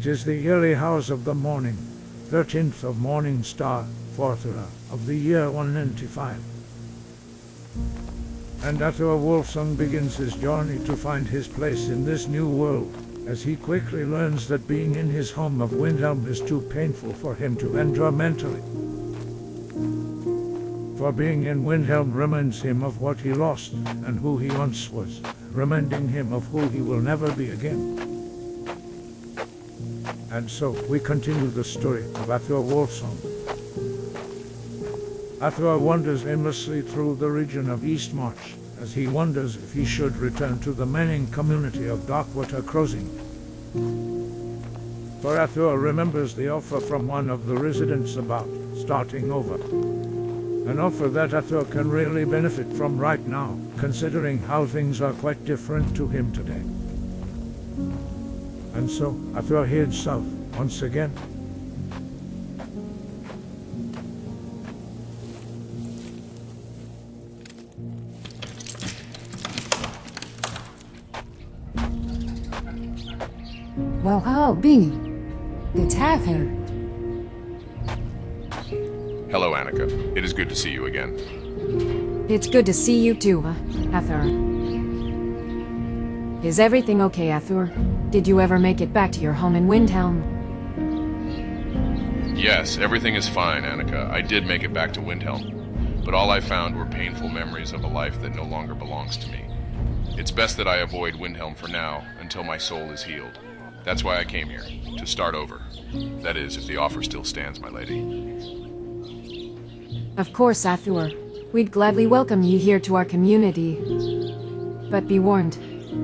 It is the early hours of the morning, 13th of morning star, 4th of the year 195. And Athuur Wolfsong begins his journey to find his place in this new world, as he quickly learns that being in his home of Windhelm is too painful for him to endure mentally. For being in Windhelm reminds him of what he lost and who he once was, reminding him of who he will never be again. And so we continue the story of Athuur Wolfsong. Athuur wanders aimlessly through the region of Eastmarch, as he wonders if he should return to the mining community of Darkwater Crossing. For Athuur remembers the offer from one of the residents about starting over. An offer that Athuur can really benefit from right now, considering how things are quite different to him today. And so Athuur heads south once again. Well, how be? It's Athuur. Hello, Annekke. It is good to see you again. It's good to see you too, Athuur. Is everything okay, Athuur? Did you ever make it back to your home in Windhelm? Yes, everything is fine, Annekke. I did make it back to Windhelm, but all I found were painful memories of a life that no longer belongs to me. It's best that I avoid Windhelm for now, until my soul is healed. That's why I came here, to start over. That is, if the offer still stands, my lady. Of course, Athuur. We'd gladly welcome you here to our community. But be warned,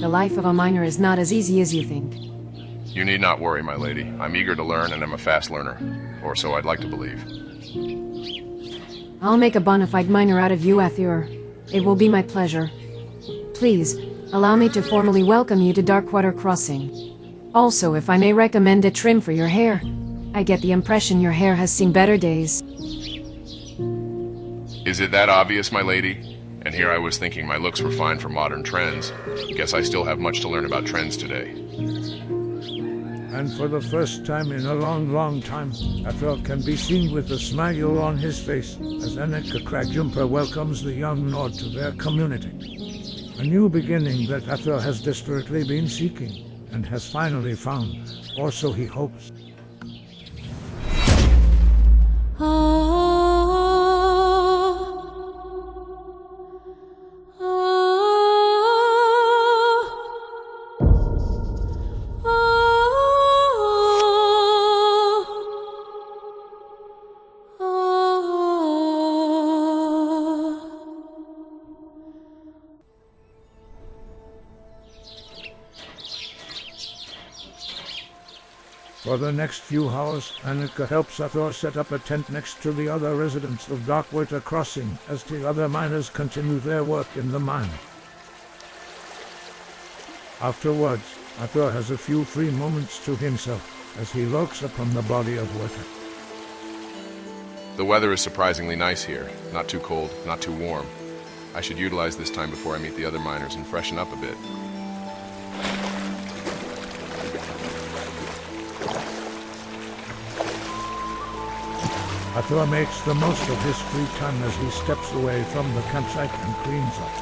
the life of a miner is not as easy as you think. You need not worry, my lady. I'm eager to learn and I'm a fast learner. Or so I'd like to believe. I'll make a bona fide miner out of you, Athuur. It will be my pleasure. Please, allow me to formally welcome you to Darkwater Crossing. Also, if I may recommend a trim for your hair. I get the impression your hair has seen better days. Is it that obvious, my lady? And here I was thinking my looks were fine for modern trends. Guess I still have much to learn about trends today. And for the first time in a long time, Athuur can be seen with a smile on his face as Annekke Kragjumper welcomes the young Nord to their community. A new beginning that Athuur has desperately been seeking, and has finally found, or so he hopes. For the next few hours, Annekke helps Athuur set up a tent next to the other residents of Darkwater Crossing as the other miners continue their work in the mine. Afterwards, Athuur has a few free moments to himself as he looks upon the body of water. The weather is surprisingly nice here. Not too cold, not too warm. I should utilize this time before I meet the other miners and freshen up a bit. Athuur makes the most of his free time as he steps away from the campsite and cleans up,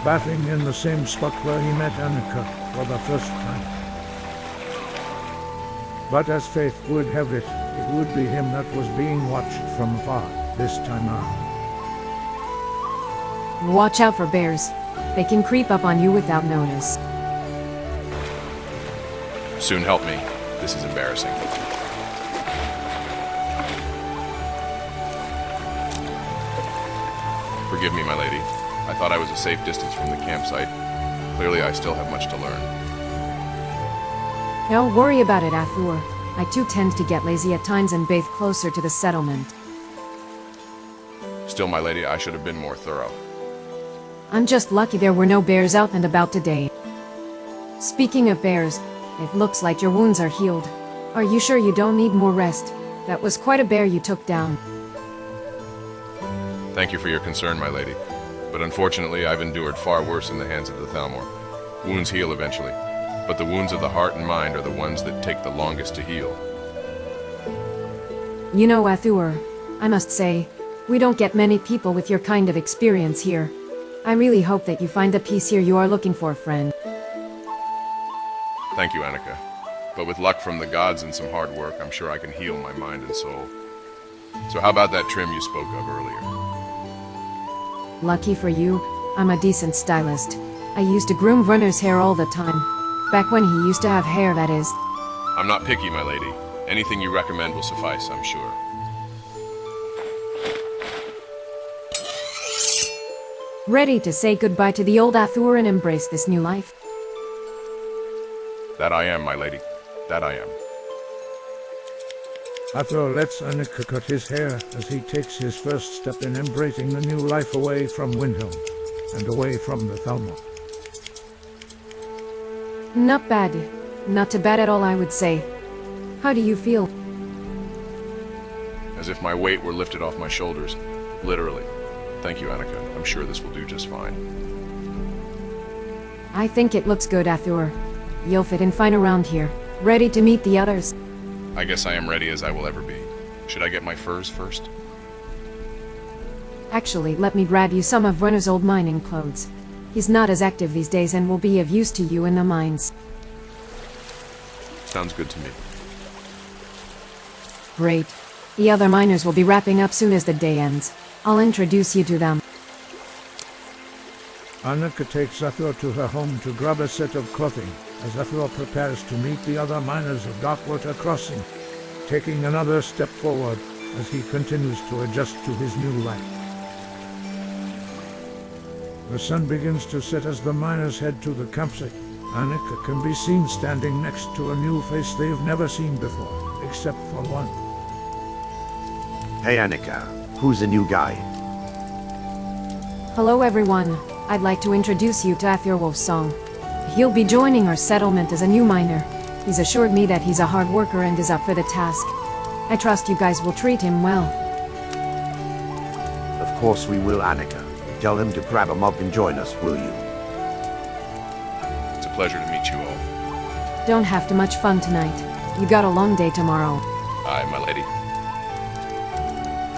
bathing in the same spot where he met Annekke for the first time. But as fate would have it, it would be him that was being watched from afar this time around. Watch out for bears. They can creep up on you without notice. Soon help me. This is embarrassing. Forgive me, my lady. I thought I was a safe distance from the campsite. Clearly, I still have much to learn. Don't worry about it, Athuur. I too tend to get lazy at times and bathe closer to the settlement. Still, my lady, I should have been more thorough. I'm just lucky there were no bears out and about today. Speaking of bears, it looks like your wounds are healed. Are you sure you don't need more rest? That was quite a bear you took down. Thank you for your concern, my lady. But unfortunately, I've endured far worse in the hands of the Thalmor. Wounds heal eventually. but the wounds of the heart and mind are the ones that take the longest to heal. You know, Athuur, I must say, we don't get many people with your kind of experience here. I really hope that you find the peace here you are looking for, friend. Thank you, Annekke. But with luck from the gods and some hard work, I'm sure I can heal my mind and soul. So how about that trim you spoke of earlier? Lucky for you, I'm a decent stylist. I used to groom Runner's hair all the time. Back when he used to have hair, that is. I'm not picky, my lady. Anything you recommend will suffice, I'm sure. Ready to say goodbye to the old Athuur and embrace this new life? That I am, my lady. That I am. Athuur lets Annekke cut his hair as he takes his first step in embracing the new life away from Windhelm and away from the Thalmor. Not bad. Not too bad at all, I would say. How do you feel? As if my weight were lifted off my shoulders. Literally. Thank you, Annekke. I'm sure this will do just fine. I think it looks good, Athuur. You'll fit in fine around here. Ready to meet the others? I guess I am ready as I will ever be. Should I get my furs first? Actually, let me grab you some of Runner's old mining clothes. He's not as active these days and will be of use to you in the mines. Sounds good to me. Great. The other miners will be wrapping up soon as the day ends. I'll introduce you to them. Annekke takes Athuur to her home to grab a set of clothing as Athuur prepares to meet the other miners of Darkwater Crossing, taking another step forward as he continues to adjust to his new life. The sun begins to set as the miners head to the campsite. Annekke can be seen standing next to a new face they've never seen before, except for one. Hey Annekke, who's the new guy? Hello everyone. I'd like to introduce you to Athuur Wolfsong. He'll be joining our settlement as a new miner. He's assured me that he's a hard worker and is up for the task. I trust you guys will treat him well. Of course we will, Annekke. Tell him to grab him up and join us, will you? It's a pleasure to meet you all. Don't have too much fun tonight. You got a long day tomorrow. Aye, my lady.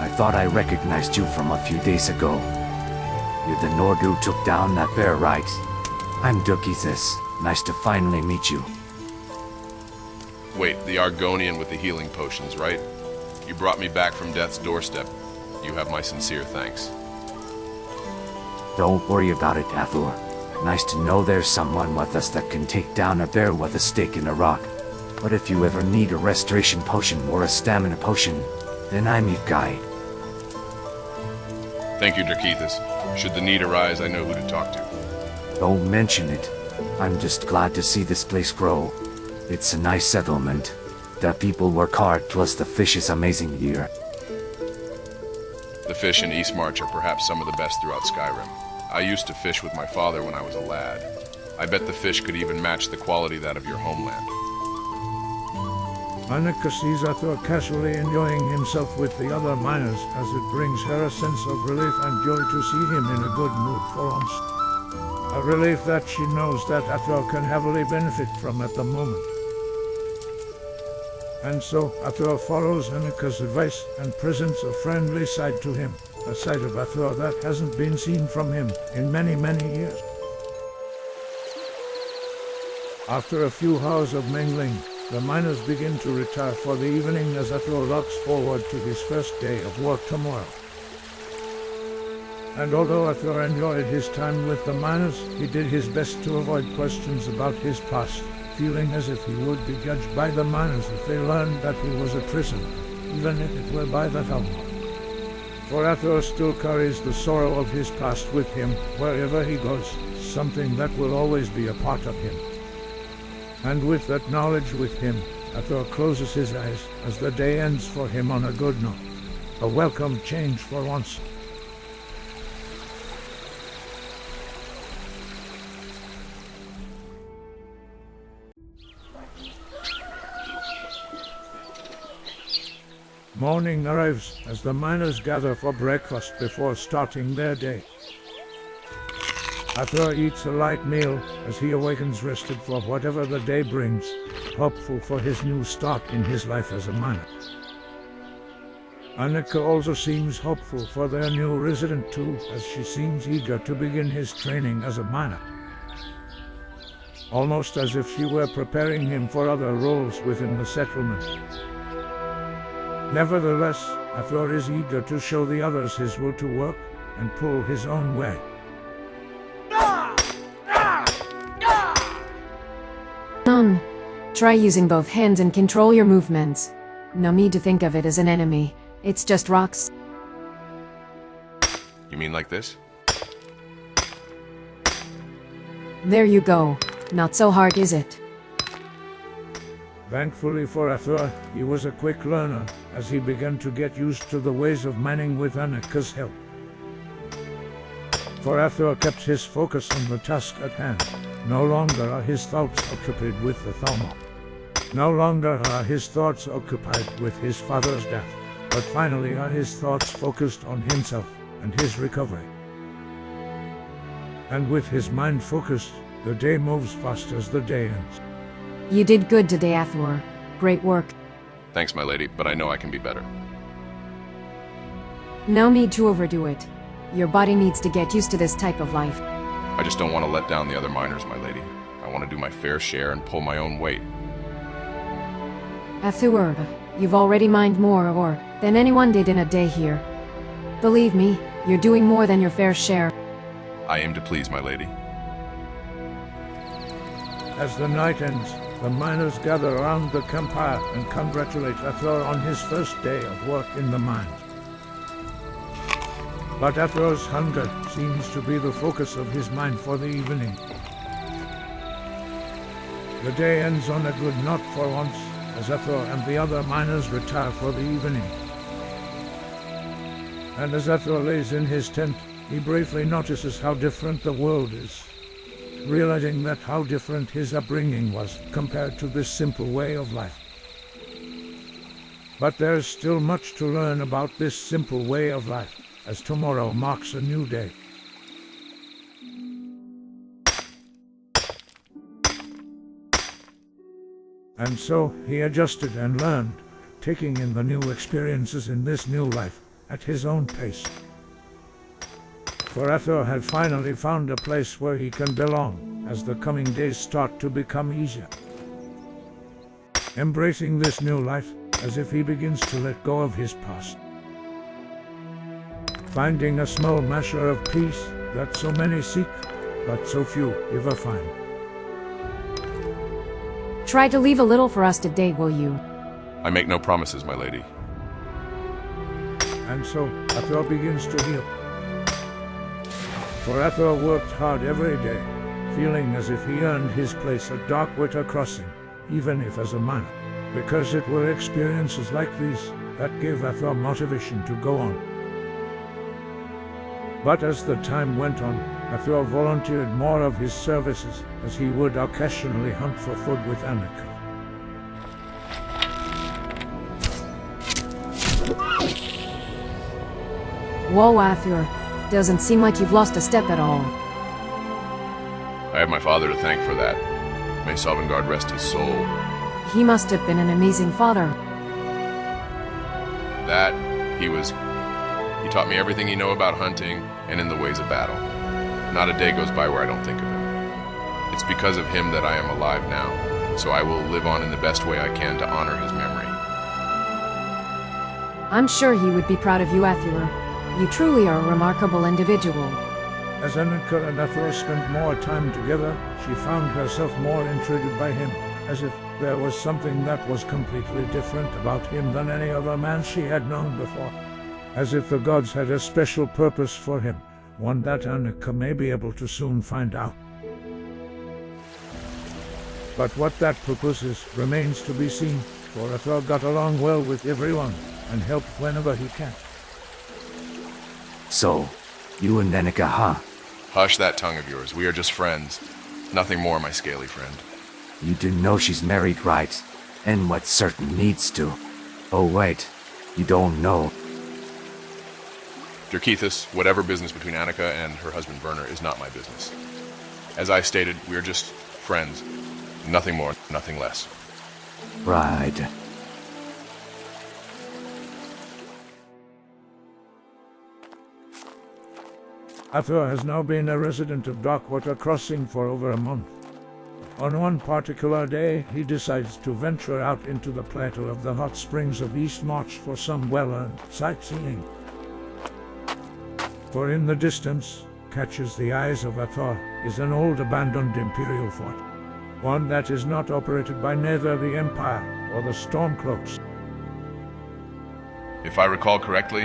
I thought I recognized you from a few days ago. You're the Nord who took down that bear, right? I'm Gísli. Nice to finally meet you. Wait, the Argonian with the healing potions, right? You brought me back from death's doorstep. You have my sincere thanks. Don't worry about it, Athuur. Nice to know there's someone with us that can take down a bear with a stake in a rock. But if you ever need a restoration potion or a stamina potion, then I'm your guy. Thank you, Gísli. Should the need arise, I know who to talk to. Don't mention it. I'm just glad to see this place grow. It's a nice settlement. The people work hard, plus the fish is amazing here. The fish in Eastmarch are perhaps some of the best throughout Skyrim. I used to fish with my father when I was a lad. I bet the fish could even match the quality that of your homeland. Annekke sees Athuur casually enjoying himself with the other miners as it brings her a sense of relief and joy to see him in a good mood for once. A relief that she knows that Athuur can heavily benefit from at the moment. And so Athuur follows Annekke's advice and presents a friendly side to him, a side of Athuur that hasn't been seen from him in many, many years. After a few hours of mingling, the miners begin to retire for the evening as Athuur looks forward to his first day of work tomorrow. And although Athuur enjoyed his time with the miners, he did his best to avoid questions about his past, feeling as if he would be judged by the miners if they learned that he was a prisoner, even if it were by the Thalmor. For Athuur still carries the sorrow of his past with him wherever he goes, something that will always be a part of him. And with that knowledge with him, Athuur closes his eyes as the day ends for him on a good note. A welcome change for once. Morning arrives as the miners gather for breakfast before starting their day. Athuur eats a light meal as he awakens rested for whatever the day brings, hopeful for his new start in his life as a miner. Annekke also seems hopeful for their new resident too, as she seems eager to begin his training as a miner. Almost as if she were preparing him for other roles within the settlement. Nevertheless, Athuur is eager to show the others his will to work and pull his own way. None. Try using both hands and control your movements. No need to think of it as an enemy. It's just rocks. You mean like this? There you go. Not so hard, is it? Thankfully for Athuur, he was a quick learner, as he began to get used to the ways of mining with Annekke's help. For Athuur kept his focus on the task at hand. No longer are his thoughts occupied with the Thalmor. No longer are his thoughts occupied with his father's death, but finally are his thoughts focused on himself and his recovery. And with his mind focused, the day moves fast as the day ends. You did good today, Athuur. Great work. Thanks, my lady, but I know I can be better. No need to overdo it. Your body needs to get used to this type of life. I just don't want to let down the other miners, my lady. I want to do my fair share and pull my own weight. Athuur, you've already mined more ore than anyone did in a day here. Believe me, you're doing more than your fair share. I aim to please, my lady. As the night ends, the miners gather around the campfire and congratulate Athuur on his first day of work in the mines. But Athuur's hunger seems to be the focus of his mind for the evening. The day ends on a good note for once, as Athuur and the other miners retire for the evening. And as Athuur lays in his tent, he briefly notices how different the world is, realizing that how different his upbringing was compared to this simple way of life. But there's still much to learn about this simple way of life, as tomorrow marks a new day. And so he adjusted and learned, taking in the new experiences in this new life at his own pace. For Athuur had finally found a place where he can belong, as the coming days start to become easier. Embracing this new life, as if he begins to let go of his past. Finding a small measure of peace that so many seek, but so few ever find. Try to leave a little for us today, will you? I make no promises, my lady. And so Athuur begins to heal. For Athuur worked hard every day, feeling as if he earned his place at Darkwater Crossing, even if as a miner, because it were experiences like these that gave Athuur motivation to go on. But as the time went on, Athuur volunteered more of his services, as he would occasionally hunt for food with Annekke. Whoa, Athuur. Doesn't seem like you've lost a step at all. I have my father to thank for that. May Sovngarde rest his soul. He must have been an amazing father. That, he taught me everything he know about hunting and in the ways of battle. Not a day goes by where I don't think of him. It's because of him that I am alive now, so I will live on in the best way I can to honor his memory. I'm sure he would be proud of you, Athuur. You truly are a remarkable individual. As Annekke and Athuur spent more time together, she found herself more intrigued by him, as if there was something that was completely different about him than any other man she had known before. As if the gods had a special purpose for him, one that Annekke may be able to soon find out. But what that purpose is remains to be seen, for Athuur got along well with everyone, and helped whenever he can. So, you and Annekke, huh? Hush that tongue of yours. We are just friends. Nothing more, my scaly friend. You do know she's married, right? And what certain needs to. Oh wait, you don't know. Dirkethis, whatever business between Annekke and her husband Werner is not my business. As I stated, we are just friends. Nothing more, nothing less. Right. Athuur has now been a resident of Darkwater Crossing for over a month. On one particular day, he decides to venture out into the plateau of the hot springs of Eastmarch for some well-earned sightseeing. For in the distance, catches the eyes of Athuur, is an old abandoned imperial fort. One that is not operated by neither the Empire or the Stormcloaks. If I recall correctly,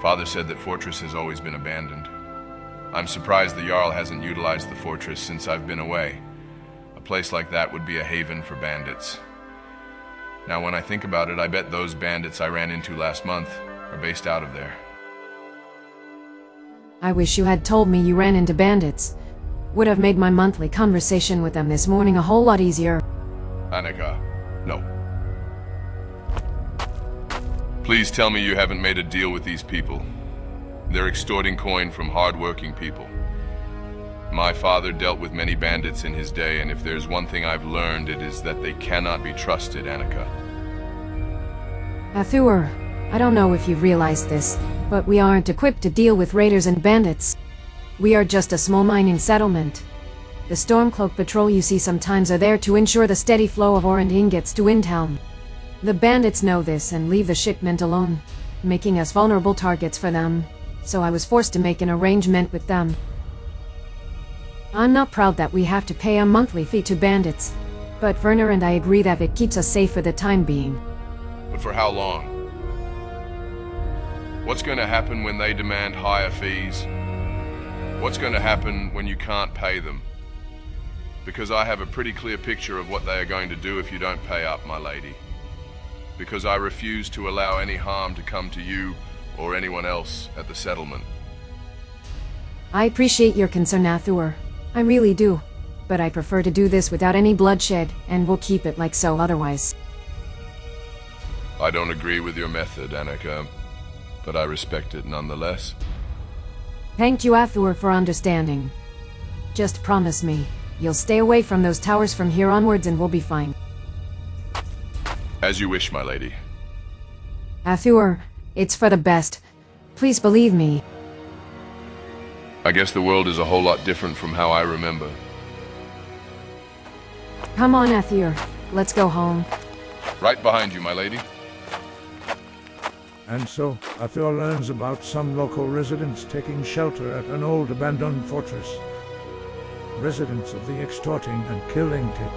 Father said that fortress has always been abandoned. I'm surprised the Jarl hasn't utilized the fortress since I've been away. A place like that would be a haven for bandits. Now when I think about it, I bet those bandits I ran into last month are based out of there. I wish you had told me you ran into bandits. Would have made my monthly conversation with them this morning a whole lot easier. Annekke, no. Please tell me you haven't made a deal with these people. They're extorting coin from hard-working people. My father dealt with many bandits in his day, and if there's one thing I've learned, it is that they cannot be trusted, Annekke. Athuur, I don't know if you've realized this, but we aren't equipped to deal with raiders and bandits. We are just a small mining settlement. The Stormcloak patrol you see sometimes are there to ensure the steady flow of ore and ingots to Windhelm. The bandits know this and leave the shipment alone, making us vulnerable targets for them, so I was forced to make an arrangement with them. I'm not proud that we have to pay a monthly fee to bandits, but Werner and I agree that it keeps us safe for the time being. But for how long? What's going to happen when they demand higher fees? What's going to happen when you can't pay them? Because I have a pretty clear picture of what they are going to do if you don't pay up, my lady. Because I refuse to allow any harm to come to you or anyone else at the settlement. I appreciate your concern, Athuur. I really do. But I prefer to do this without any bloodshed, and we'll keep it like so otherwise. I don't agree with your method, Annekke, but I respect it nonetheless. Thank you, Athuur, for understanding. Just promise me, you'll stay away from those towers from here onwards and we'll be fine. As you wish, my lady. Athuur, it's for the best. Please believe me. I guess the world is a whole lot different from how I remember. Come on, Athuur. Let's go home. Right behind you, my lady. And so, Athuur learns about some local residents taking shelter at an old abandoned fortress. Residents of the extorting and killing type.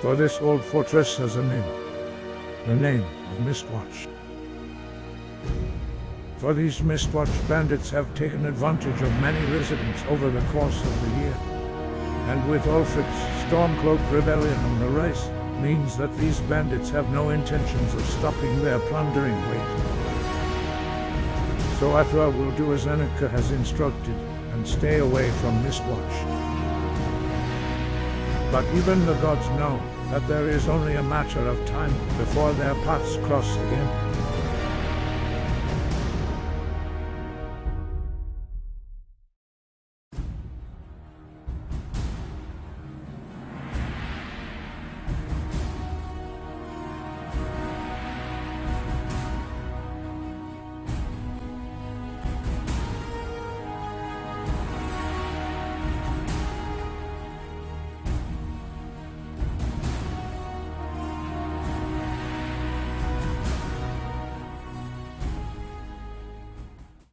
For this old fortress has a name. The name of Mistwatch. For these Mistwatch bandits have taken advantage of many residents over the course of the year. And with Ulfric's Stormcloak rebellion on the rise, means that these bandits have no intentions of stopping their plundering ways. So Athuur will do as Annekke has instructed, and stay away from Mistwatch. But even the gods know that there is only a matter of time before their paths cross again.